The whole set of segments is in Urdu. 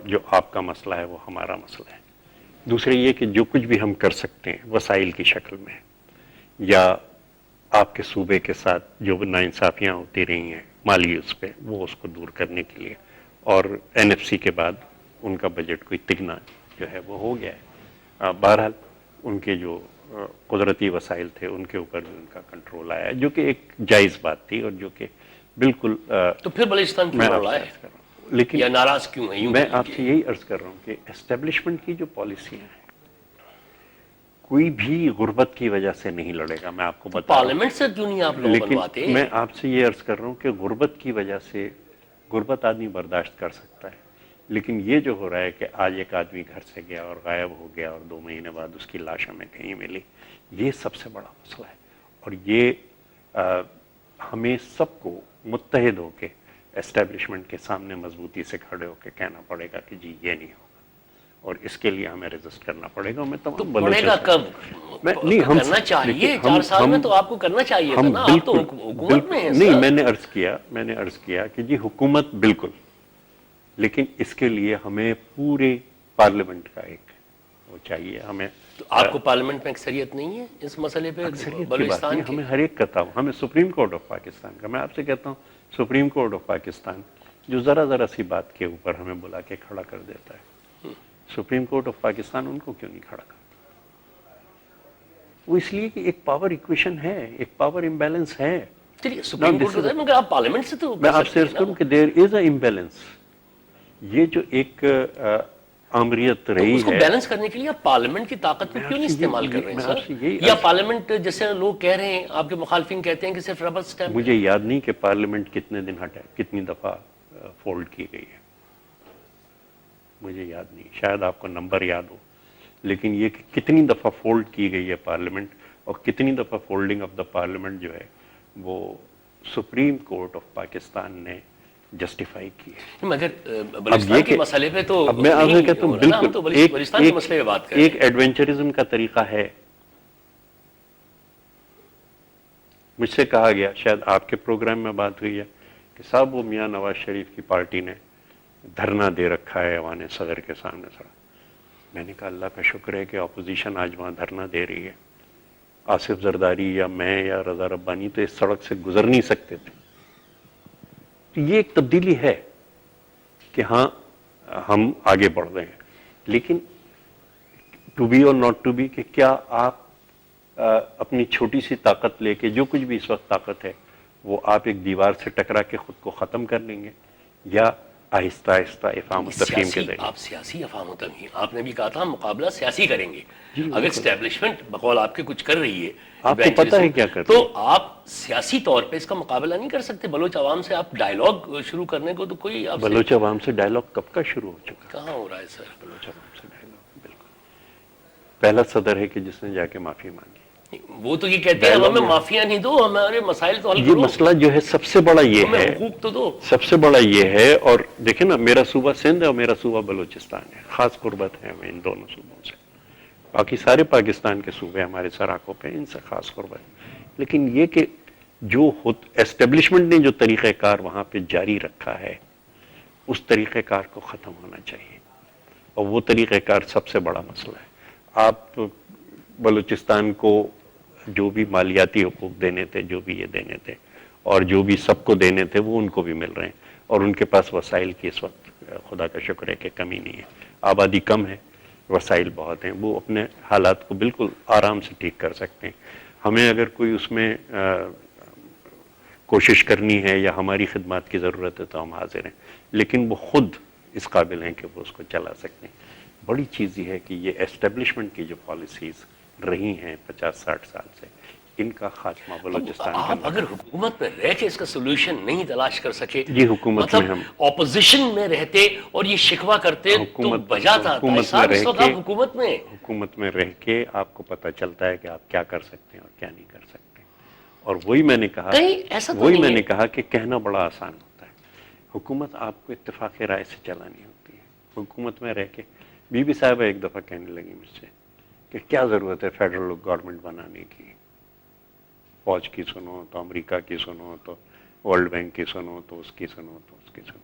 جو آپ کا مسئلہ ہے وہ ہمارا مسئلہ ہے. دوسرے یہ کہ جو کچھ بھی ہم کر سکتے ہیں وسائل کی شکل میں یا آپ کے صوبے کے ساتھ جو ناانصافیاں ہوتی رہی ہیں مالی اس پہ وہ اس کو دور کرنے کے لیے, اور این ایف سی کے بعد ان کا بجٹ کوئی تگنا جو ہے وہ ہو گیا ہے. بہرحال ان کے جو قدرتی وسائل تھے ان کے اوپر بھی ان کا کنٹرول آیا جو کہ ایک جائز بات تھی اور جو کہ بالکل. تو پھر بلوچستان کیوں لڑ رہا ہے لیکن یا ناراض کیوں ہے؟ میں آپ سے یہی عرض کر رہا ہوں کہ اسٹیبلشمنٹ کی جو پالیسیاں ہیں کوئی بھی غربت کی وجہ سے نہیں لڑے گا. میں آپ کو بتا پارلیمنٹ سے کیوں نہیں آپ لوگ بنواتے؟ لیکن میں آپ سے یہ عرض کر رہا ہوں کہ غربت کی وجہ سے غربت آدمی برداشت کر سکتا ہے, لیکن یہ جو ہو رہا ہے کہ آج ایک آدمی گھر سے گیا اور غائب ہو گیا اور 2 مہینے بعد اس کی لاش ہمیں کہیں ملی, یہ سب سے بڑا مسئلہ ہے. اور یہ ہمیں سب کو متحد ہو کے اسٹیبلشمنٹ کے سامنے مضبوطی سے کھڑے ہو کے کہنا پڑے گا کہ جی یہ نہیں ہوگا, اور اس کے لیے ہمیں ریزسٹ کرنا پڑے گا. میں تمام پڑے گا کب؟ کرنا چاہیے 4 سال میں تو آپ کو کرنا چاہیے تھا نا, آپ تو حکومت میں ہیں. نہیں, میں نے عرض کیا کہ جی حکومت بالکل, لیکن اس کے لیے ہمیں پورے پارلیمنٹ کا ایک وہ چاہیے. ہمیں تو آپ کو پارلیمنٹ میں اکثریت نہیں ہے اس مسئلے پہ بلوچستان کی؟ ہمیں ہر ایک کا ہمیں سپریم کورٹ آف پاکستان کا, میں آپ سے کہتا ہوں سپریم کورٹ آف پاکستان جو ذرا سی بات کے اوپر ہمیں بلا کے کھڑا کر دیتا ہے, سپریم کورٹ آف پاکستان ان کو کیوں نہیں کھڑا کرتا؟ وہ اس لیے کہ ایک پاور ایکویشن ہے, ایک پاور امبیلنس ہے. چلیے سپریم کورٹ ہے مگر آپ پارلیمنٹ سے تو میں آپ سے عرض کروں کہ دیر از اے امبیلنس. یہ جو ایک آمریت رہی ہے اس کو بیلنس کرنے کے لیے آپ پارلیمنٹ کی طاقت کو کیوں نہیں استعمال کر رہے ہیں سر؟ یا پارلیمنٹ جیسے لوگ کہہ رہے ہیں, آپ کے مخالفین کہتے ہیں کہ صرف ربر سٹیمپ. مجھے یاد نہیں کہ پارلیمنٹ کتنے دن ہٹا, کتنی دفعہ فولڈ کی گئی ہے, مجھے یاد نہیں, شاید آپ کو نمبر یاد ہو, لیکن یہ کہ کتنی دفعہ فولڈ کی گئی ہے پارلیمنٹ, اور کتنی دفعہ فولڈنگ آف دا پارلیمنٹ جو ہے وہ سپریم کورٹ آف پاکستان نے جسٹیفائی کی ہے. مگر بلوچستان کے مسئلے پہ تو اب میں آپ سے کہتا ہوں بالکل بلوچستان کے مسئلے پہ بات کریں. ایک ایڈونچرزم کا طریقہ ہے. مجھ سے کہا گیا, شاید آپ کے پروگرام میں بات ہوئی ہے, کہ صاحب وہ میاں نواز شریف کی پارٹی نے دھرنا دے رکھا ہے ایوان صدر کے سامنے. سر میں نے کہا اللہ کا شکر ہے کہ اپوزیشن آج وہاں دھرنا دے رہی ہے. آصف زرداری یا میں یا رضا ربانی تو اس سڑک سے گزر نہیں سکتے تھے. تو یہ ایک تبدیلی ہے کہ ہاں ہم آگے بڑھ رہے ہیں, لیکن ٹو بی اور ناٹ ٹو بی کہ کیا آپ اپنی چھوٹی سی طاقت لے کے, جو کچھ بھی اس وقت طاقت ہے وہ آپ ایک دیوار سے ٹکرا کے خود کو ختم کر لیں گے, یا آہستہ آہستہ افہام و تفہیم کے ذریعے؟ آپ سیاسی افہام و تفہیم, آپ نے بھی کہا تھا مقابلہ سیاسی کریں گے. اگر اسٹیبلشمنٹ بقول آپ کے کچھ کر رہی ہے, آپ کو پتہ ہے کیا کر رہی ہے, تو آپ سیاسی طور پہ اس کا مقابلہ نہیں کر سکتے. بلوچ عوام سے آپ ڈائیلاگ شروع کرنے کو تو کوئی آپ بلوچ عوام سے ڈائیلاگ کب کا شروع ہو چکا؟ کہاں ہو رہا ہے سر بلوچ عوام سے ڈائیلاگ؟ بالکل پہلا صدر ہے کہ جس نے جا کے معافی مانگی. وہ تو یہ کہتے ہیں ہمیں معافیاں نہیں دو, ہمارے مسائل تو حل کرو. یہ مسئلہ جو ہے سب سے بڑا یہ ہے, حقوق تو دو. سب سے بڑا یہ ہے. اور دیکھیں نا, میرا صوبہ سندھ ہے اور میرا صوبہ بلوچستان ہے, خاص قربت ہے ہمیں ان دونوں صوبوں سے. باقی سارے پاکستان کے صوبے ہمارے سر آنکھوں پہ, ان سے خاص قربت. لیکن یہ کہ جو اسٹیبلشمنٹ نے جو طریقہ کار وہاں پہ جاری رکھا ہے, اس طریقہ کار کو ختم ہونا چاہیے, اور وہ طریقہ کار سب سے بڑا مسئلہ ہے. آپ بلوچستان کو جو بھی مالیاتی حقوق دینے تھے, جو بھی یہ دینے تھے, اور جو بھی سب کو دینے تھے, وہ ان کو بھی مل رہے ہیں, اور ان کے پاس وسائل کی اس وقت خدا کا شکر ہے کہ کمی نہیں ہے. آبادی کم ہے, وسائل بہت ہیں, وہ اپنے حالات کو بالکل آرام سے ٹھیک کر سکتے ہیں. ہمیں اگر کوئی اس میں کوشش کرنی ہے یا ہماری خدمات کی ضرورت ہے تو ہم حاضر ہیں, لیکن وہ خود اس قابل ہیں کہ وہ اس کو چلا سکتے ہیں. بڑی چیز یہ ہے کہ یہ اسٹیبلشمنٹ کی جو پالیسیز رہی ہیں 50-60 سال سے, ان کا خاتمہ بلوچستان کے آپ اگر حکومت میں رہ کے اس کا سولوشن نہیں تلاش کر سکے, یہ حکومت میں ہم اپوزیشن میں رہتے اور یہ شکوہ کرتے تو بجا تھا. حکومت میں رہ کے آپ کو پتہ چلتا ہے کہ آپ کیا کر سکتے ہیں اور کیا نہیں کر سکتے. اور وہی میں نے کہا کہ کہنا بڑا آسان ہوتا ہے, حکومت آپ کو اتفاق رائے سے چلانی ہوتی ہے. حکومت میں رہ کے بی بی صاحبہ ایک دفعہ کہنے لگی مجھ سے کہ کیا ضرورت ہے فیڈرل گورنمنٹ بنانے کی, فوج کی سنو تو امریکہ کی سنو تو ورلڈ بینک کی سنو تو اس کی سنو تو اس کی سنو.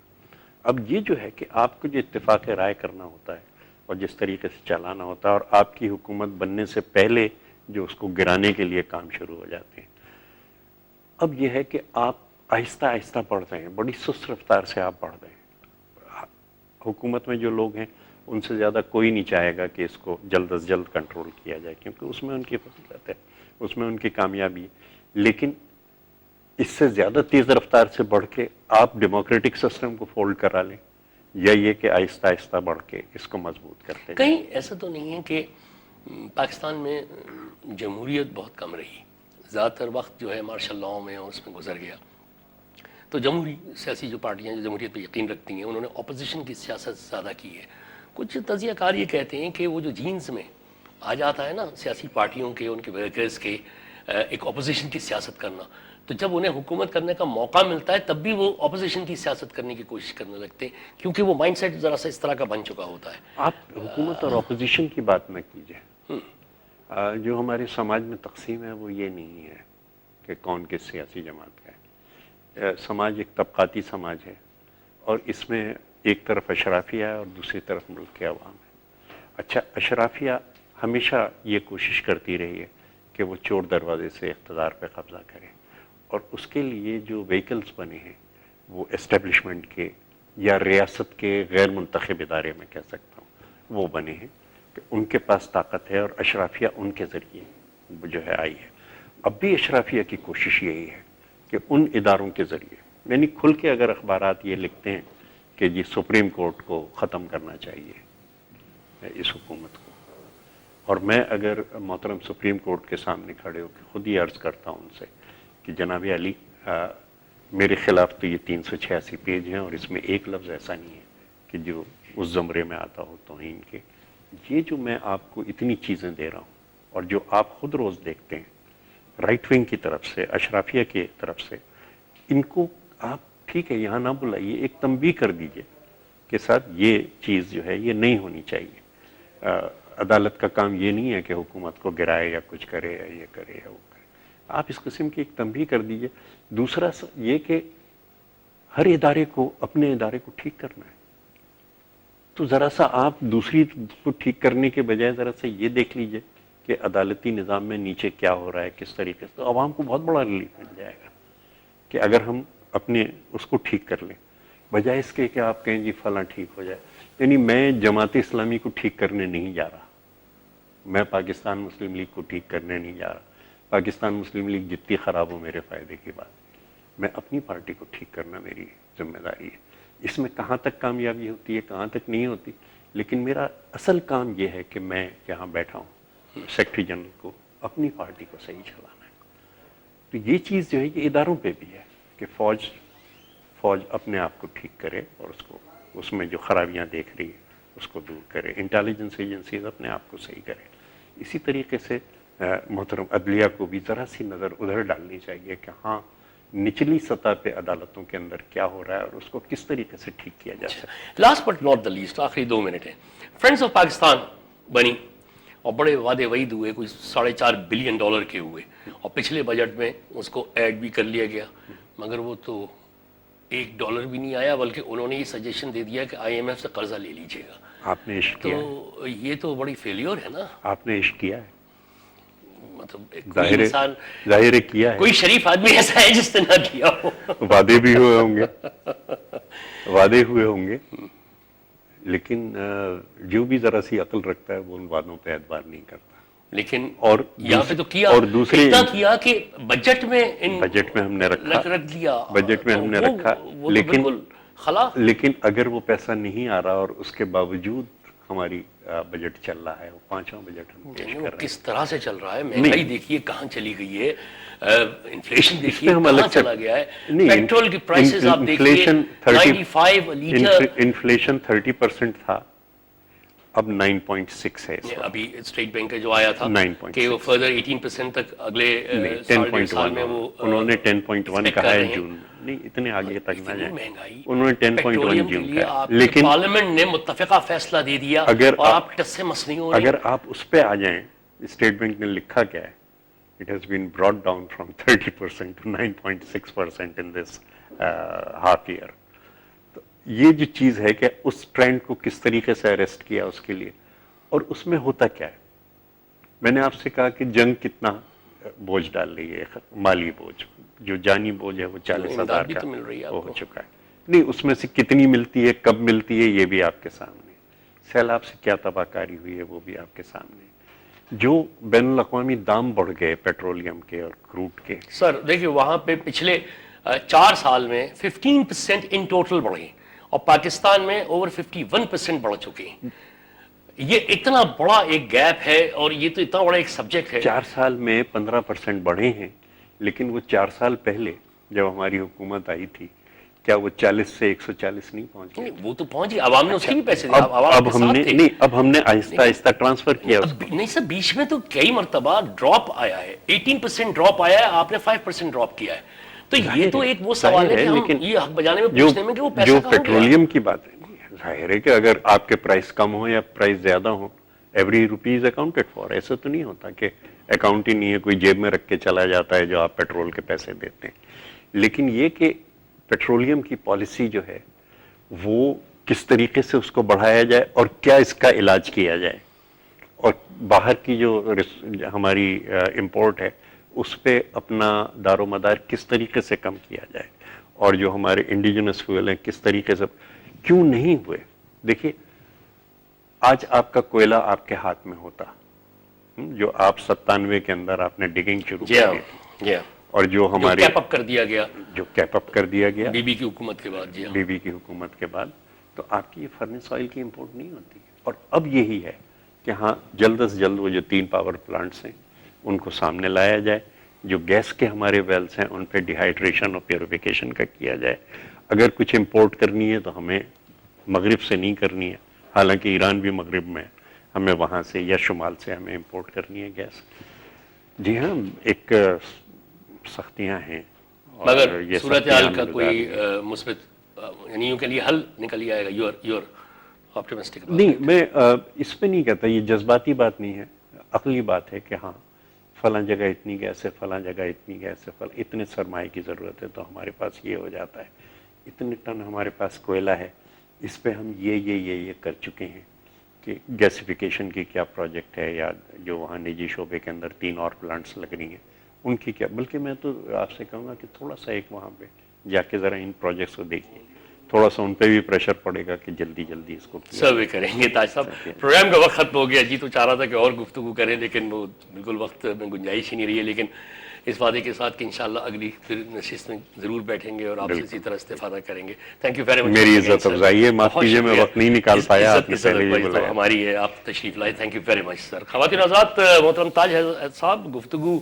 اب یہ جو ہے کہ آپ کو جو اتفاق رائے کرنا ہوتا ہے اور جس طریقے سے چلانا ہوتا ہے، اور آپ کی حکومت بننے سے پہلے جو اس کو گرانے کے لیے کام شروع ہو جاتے ہیں، اب یہ ہے کہ آپ آہستہ آہستہ بڑھ رہے ہیں، بڑی سست رفتار سے آپ بڑھ رہے ہیں. حکومت میں جو لوگ ہیں ان سے زیادہ کوئی نہیں چاہے گا کہ اس کو جلد از جلد کنٹرول کیا جائے، کیونکہ اس میں ان کی فضیلت ہے، اس میں ان کی کامیابی ہے. لیکن اس سے زیادہ تیز رفتار سے بڑھ کے آپ ڈیموکریٹک سسٹم کو فولڈ کرا لیں، یا یہ کہ آہستہ آہستہ بڑھ کے اس کو مضبوط کرتے کہیں ایسا تو نہیں ہے کہ پاکستان میں جمہوریت بہت کم رہی، زیادہ تر وقت جو ہے مارشل لاء میں اور اس میں گزر گیا، تو جمہوری سیاسی جو پارٹیاں جو جمہوریت پہ یقین رکھتی ہیں انہوں نے اپوزیشن کی سیاست زیادہ کی ہے. کچھ تجزیہ کار یہ کہتے ہیں کہ وہ جو جینز میں آ جاتا ہے نا سیاسی پارٹیوں کے، ان کے ورکرز کے، ایک اپوزیشن کی سیاست کرنا، تو جب انہیں حکومت کرنے کا موقع ملتا ہے تب بھی وہ اپوزیشن کی سیاست کرنے کی کوشش کرنے لگتے ہیں، کیونکہ وہ مائنڈ سیٹ ذرا سا اس طرح کا بن چکا ہوتا ہے. آپ حکومت اور اپوزیشن کی بات نہ کیجیے. جو ہمارے سماج میں تقسیم ہے وہ یہ نہیں ہے کہ کون کس سیاسی جماعت کا ہے. سماج ایک طبقاتی سماج ہے، اور اس میں ایک طرف اشرافیہ ہے اور دوسری طرف ملک کے عوام ہے. اچھا، اشرافیہ ہمیشہ یہ کوشش کرتی رہی ہے کہ وہ چور دروازے سے اقتدار پہ قبضہ کرے، اور اس کے لیے جو وہیکلز بنے ہیں وہ اسٹیبلشمنٹ کے یا ریاست کے غیر منتخب ادارے میں کہہ سکتا ہوں وہ بنے ہیں کہ ان کے پاس طاقت ہے، اور اشرافیہ ان کے ذریعے جو ہے آئی ہے. اب بھی اشرافیہ کی کوشش یہی ہے کہ ان اداروں کے ذریعے، یعنی کھل کے اگر اخبارات یہ لکھتے ہیں کہ جی سپریم کورٹ کو ختم کرنا چاہیے اس حکومت کو، اور میں اگر محترم سپریم کورٹ کے سامنے کھڑے ہو کے خود ہی عرض کرتا ہوں ان سے کہ جناب علی میرے خلاف تو یہ 386 پیج ہیں اور اس میں ایک لفظ ایسا نہیں ہے کہ جو اس زمرے میں آتا ہو توہین کے. یہ جو میں آپ کو اتنی چیزیں دے رہا ہوں اور جو آپ خود روز دیکھتے ہیں رائٹ ونگ کی طرف سے، اشرافیہ کی طرف سے، ان کو آپ ٹھیک ہے یہاں نہ بلائیے، ایک تنبیہ کر دیجئے کہ صاحب یہ چیز جو ہے یہ نہیں ہونی چاہیے. عدالت کا کام یہ نہیں ہے کہ حکومت کو گرائے یا کچھ کرے یا یہ کرے یا وہ کرے. آپ اس قسم کی ایک تنبیہ کر دیجئے. دوسرا یہ کہ ہر ادارے کو اپنے ادارے کو ٹھیک کرنا ہے، تو ذرا سا آپ دوسری کو ٹھیک کرنے کے بجائے ذرا سا یہ دیکھ لیجئے کہ عدالتی نظام میں نیچے کیا ہو رہا ہے کس طریقے سے. تو عوام کو بہت بڑا ریلیف مل جائے گا کہ اگر ہم اپنے اس کو ٹھیک کر لیں، بجائے اس کے کہ آپ کہیں جی فلاں ٹھیک ہو جائے. یعنی میں جماعت اسلامی کو ٹھیک کرنے نہیں جا رہا، میں پاکستان مسلم لیگ کو ٹھیک کرنے نہیں جا رہا. پاکستان مسلم لیگ جتنی خراب ہو میرے فائدے کی بات، میں اپنی پارٹی کو ٹھیک کرنا میری ذمہ داری ہے. اس میں کہاں تک کامیابی ہوتی ہے کہاں تک نہیں ہوتی، لیکن میرا اصل کام یہ ہے کہ میں یہاں بیٹھا ہوں سیکرٹری جنرل کو اپنی پارٹی کو صحیح چلانا ہے. تو یہ چیز جو ہے یہ اداروں پہ بھی ہے کہ فوج اپنے آپ کو ٹھیک کرے اور اس میں جو خرابیاں دیکھ رہی ہے اس کو دور کرے. انٹیلیجنس ایجنسیز اپنے آپ کو صحیح کرے. اسی طریقے سے محترم عدلیہ کو بھی ذرا سی نظر ادھر ڈالنی چاہیے کہ ہاں نچلی سطح پہ عدالتوں کے اندر کیا ہو رہا ہے اور اس کو کس طریقے سے ٹھیک کیا جا سکتا ہے. Last but not the least, آخری 2 منٹ ہیں. فرینڈز آف پاکستان بنی اور بڑے وعدے وعید ہوئے، کوئی $4.5 بلین کے ہوئے، اور پچھلے بجٹ میں اس کو ایڈ بھی کر لیا گیا، مگر وہ تو $1 بھی نہیں آیا، بلکہ انہوں نے یہ سجیشن دے دیا کہ IMF سے قرضہ لے لیجیے گا. آپ نے عشق کیا ہے، تو یہ تو بڑی فیلیور ہے نا. آپ نے عشق کیا ہے، مطلب کوئی انسان ظاہر کیا ہے، کوئی شریف آدمی ایسا ہے جس نے نہ کیا ہو. وعدے بھی ہوئے ہوں گے، وعدے ہوئے ہوں گے، لیکن جو بھی ذرا سی عقل رکھتا ہے وہ ان وعدوں پہ اعتبار نہیں کرتا. لیکن اور یہاں پہ تو کیا، اور دوسرے اتنا کیا کہ بجٹ میں ہم نے رکھا، رکھ دیا، بجٹ میں ہم نے رکھا، لیکن اگر وہ پیسہ نہیں آ رہا اور اس کے باوجود ہماری بجٹ چل رہا ہے، وہ 5واں بجٹ ہم پیش کر رہے ہیں، کس طرح سے چل رہا ہے. مہنگائی دیکھیے کہاں چلی گئی ہے، انفلیشن دیکھیے کہاں چلا گیا ہے. پیٹرول کی پرائسز آپ دیکھیے 95 لیٹر، انفلیشن 30% تھا، اب 9.6 ہے. ابھی اسٹیٹ بینک کا جو آیا تھا کہ وہ فردر 18% تک اگلے 10.1 میں وہ انہوں نے 10.1 کہا ہے جون میں. نہیں اتنے آگے تک نہ جائیں، انہوں نے 10.1 جون کہا. لیکن پارلیمنٹ نے متفقہ فیصلہ دے دیا اور آپ ٹس سے مس نہیں ہو رہے. اگر آپ اس پہ آ جائیں، اسٹیٹ بینک نے لکھا کیا ہے، it has been brought down from 30% to 9.6% in this half year. تو یہ جو چیز ہے کہ اس ٹرینڈ کو کس طریقے سے اریسٹ کیا اس کے لیے، اور اس میں ہوتا کیا ہے. میں نے آپ سے کہا کہ جنگ کتنا بوجھ ڈال رہی ہے، مالی بوجھ، جو جانی بوجھ ہے وہ 40,000 کا ہو چکا ہے. نہیں، اس میں سے کتنی ملتی ہے، کب ملتی ہے، یہ بھی آپ کے سامنے. سیلاب سے کیا تباہ کاری ہوئی ہے وہ بھی آپ کے سامنے. جو بین الاقوامی دام بڑھ گئے پیٹرولیم کے اور کروڈ کے. سر دیکھیے وہاں پہ پچھلے 4 سال میں 15% ان ٹوٹل بڑھے، اور پاکستان میں اوور 51% بڑھ چکے ہیں. یہ اتنا بڑا ایک گیپ ہے، اور یہ تو اتنا بڑا ایک سبجیکٹ ہے. 4 سال میں 15% بڑھے ہیں، لیکن وہ 4 سال پہلے جب ہماری حکومت آئی تھی، کیا وہ 40 سے 140 نہیں پہنچ گئے؟ وہ تو پہنچ گئی، عوام نے اس کے بھی پیسے دیے، اب ہم نے آہستہ آہستہ ٹرانسفر کیا اس کو. نہیں سر، بیچ میں تو کئی مرتبہ ڈراپ آیا ہے، 18% ڈراپ آیا ہے، آپ نے 5% ڈراپ کیا ہے. تو یہ تو ایک وہ سوال ہے کہ ہم یہ حق بجانے میں پوچھنے میں کہ وہ پیسہ جو کہاں گیا. پیٹرولیم کی بات ہے، ظاہر ہے کہ اگر آپ کے پرائس کم ہو یا پرائس زیادہ ہو، ایوری روپیز اکاؤنٹڈ فار. ایسا تو نہیں ہوتا کہ اکاؤنٹ ہی نہیں ہے، کوئی جیب میں رکھ کے چلا جاتا ہے جو آپ پیٹرول کے پیسے دیتے ہیں. لیکن یہ کہ پیٹرولیم کی پالیسی جو ہے وہ کس طریقے سے اس کو بڑھایا جائے اور کیا اس کا علاج کیا جائے، اور باہر کی جو ہماری امپورٹ ہے اس پہ اپنا دار و مدار کس طریقے سے کم کیا جائے، اور جو ہمارے انڈیجنس فیول ہیں کس طریقے سے کیوں نہیں ہوئے. دیکھیے آج آپ کا کوئلہ آپ کے ہاتھ میں ہوتا، جو آپ 97 کے اندر آپ نے ڈگنگ شروع کی، اور جو ہمارے کیپ اپ کر دیا گیا، جو کیپ اپ کر دیا گیا بی بی کی حکومت کے بعد. بی بی کی حکومت کے بعد، تو آپ کی یہ فرنس آئل کی امپورٹ نہیں ہوتی. اور اب یہی ہے کہ ہاں جلد از جلد وہ جو 3 پاور پلانٹس ہیں ان کو سامنے لایا جائے. جو گیس کے ہمارے ویلز ہیں ان پہ ڈیہائیڈریشن اور پیوریفیکیشن کا کیا جائے. اگر کچھ امپورٹ کرنی ہے تو ہمیں مغرب سے نہیں کرنی ہے، حالانکہ ایران بھی مغرب میں ہے، ہمیں وہاں سے یا شمال سے ہمیں امپورٹ کرنی ہے گیس. جی ہاں، ایک سختیاں ہیں، مگر صورتحال کا کوئی مثبت یعنی یوں کے لیے حل نکل ہی آئے گا. Your optimistic? نہیں، میں اس پہ نہیں کہتا، یہ جذباتی بات نہیں ہے، عقلی بات ہے کہ ہاں فلاں جگہ اتنی گیس ہے، فلاں جگہ اتنی گیس ہے، اتنے سرمایہ کی ضرورت ہے تو ہمارے پاس یہ ہو جاتا ہے. اتنے ٹن ہمارے پاس کوئلہ ہے، اس پہ ہم یہ کر چکے ہیں کہ گیسیفیکیشن کی کیا پروجیکٹ ہے، یا جو وہاں نجی شعبے کے اندر 3 اور پلانٹس لگ رہی ہیں ان کی کیا. بلکہ میں تو آپ سے کہوں گا کہ تھوڑا سا ایک وہاں پہ جا کے ذرا ان پروجیکٹس کو دیکھیے، تھوڑا سا ان پہ بھی پریشر پڑے گا کہ جلدی جلدی اس کو سروے کریں گے. تاج صاحب پروگرام کا وقت ختم ہو گیا جی، تو چاہ رہا تھا کہ اور گفتگو کریں لیکن وہ بالکل وقت میں گنجائش ہی نہیں رہی ہے. لیکن اس وعدے کے ساتھ کہ انشاءاللہ اگلی پھر نشست میں ضرور بیٹھیں گے اور آپ سے اسی طرح استفادہ کریں گے. Thank you very much. میری عزت افزائی ہے، معاف کیجیے میں وقت نہیں نکال پایا، آپ نے پہلے ہی بلایا. ہماری ہے، آپ تشریف لائے. تھینک یو ویری مچ سر. خواتین حضرات، محترم تاج صاحب، گفتگو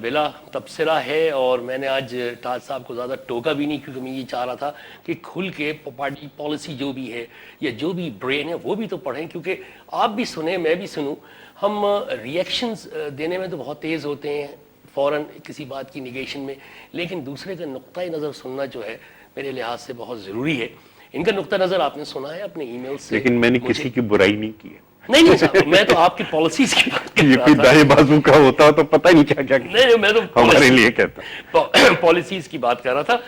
بلا تبصرہ ہے، اور میں نے آج تاج صاحب کو زیادہ ٹوکا بھی نہیں، کیونکہ میں یہ چاہ رہا تھا کہ کھل کے پارٹی پالیسی جو بھی ہے یا جو بھی برین ہے وہ بھی تو پڑھیں، کیونکہ آپ بھی سنیں میں بھی سنوں. ہم ریئیکشنز دینے میں تو بہت تیز ہوتے ہیں فوراً کسی بات کی نگیشن میں، لیکن دوسرے کا نقطۂ نظر سننا جو ہے میرے لحاظ سے بہت ضروری ہے. ان کا نقطہ نظر آپ نے سنا ہے اپنے ای میل سے، لیکن میں نے کسی کی برائی نہیں کی ہے. نہیں صاحب، میں تو آپ کی پالیسیز کی بات کر یہ رہا کوئی تھا. دائیں بازو کا ہوتا تو پتہ نہیں کیا کیا نہیں، میں تو ہمارے لیے کہتا پالیسیز کی بات کر رہا تھا.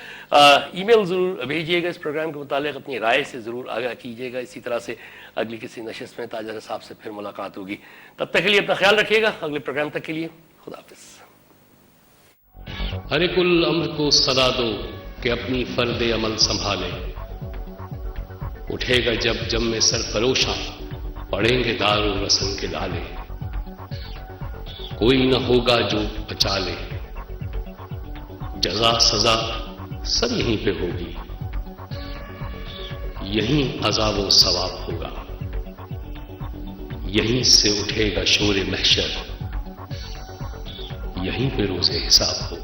ای میل ضرور بھیجیے گا اس پروگرام کے متعلق، اپنی رائے سے ضرور آگاہ کیجیے گا. اسی طرح سے اگلی کسی نشست میں تاج صاحب سے پھر ملاقات ہوگی. تب تک کے لیے اپنا خیال رکھیے گا. اگلے پروگرام تک کے لیے خدا حافظ. ہر ایک الامر کو صدا دو کہ اپنی فرد عمل سنبھالے. اٹھے گا جب جم میں سر فروشاں، پڑیں گے دار و رسن کے ڈالے. کوئی نہ ہوگا جو بچا لے، جزا سزا سب یہیں پہ ہوگی. یہیں عذاب و ثواب ہوگا، یہیں سے اٹھے گا شور محشر، یہیں پہ روز حساب ہوگا.